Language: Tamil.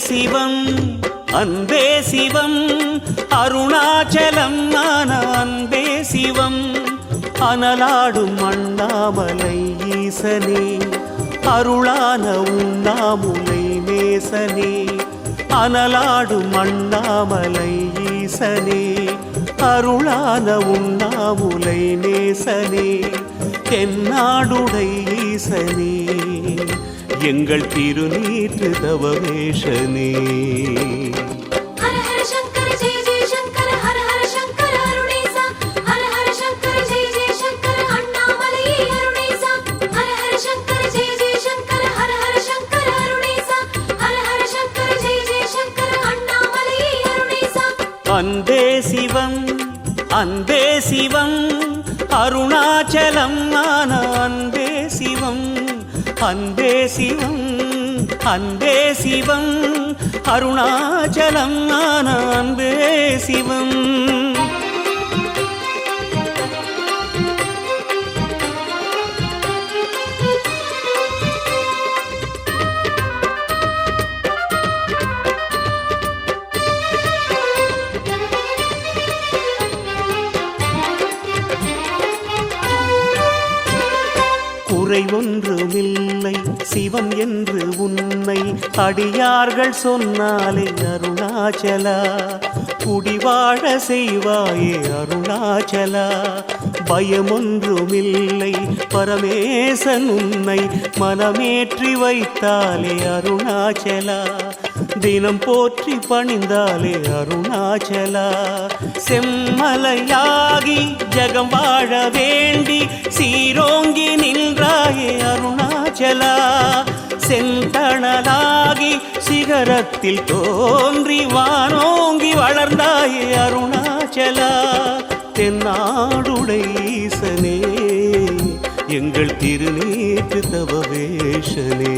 சிவம் அன்பே சிவம் அருணாச்சலம் ஞான அன்பே சிவம் அனலாடும் அண்ணாமலை ஈசனே அருளான உண்ணாமுலை நேசனே அனலாடும் அண்ணாமலை ஈசனே அருளான உண்ணாமுலை நேசனே தென்னாடுடை ஈசனே எங்கள் திருநீற்று தவவேஷனே அன்பே சிவம் அன்பே சிவம் அருணாச்சலம் ஞான அன்பே சிவம் அன்பே சிவம் அன்பே சிவம் அருணாச்சலம் ஞான அன்பே சிவம் குறை ஒன்றுமில்லை சிவம் என்று உன்னை அடியார்கள் சொன்னாலே அருணாச்சலா குடிவாழ செய்வாயே அருணாச்சலா பயமொன்றுமில்லை பரமேசன் உன்னை மனமேற்றி வைத்தாலே அருணாச்சலா தினம் போற்றி பணிந்தாலே அருணாச்சலா செம்மலையாகி ஜகம் வாழ வேண்டி சீரோங்கி நின்றாயே அருணாச்சலா செந்தணலாகி சிகரத்தில் தோன்றி வானோங்கி வளர்ந்தாயே அருணாச்சலா தென்னாடுடை ஈசனே எங்கள் திருநீற்று தவவேஷனே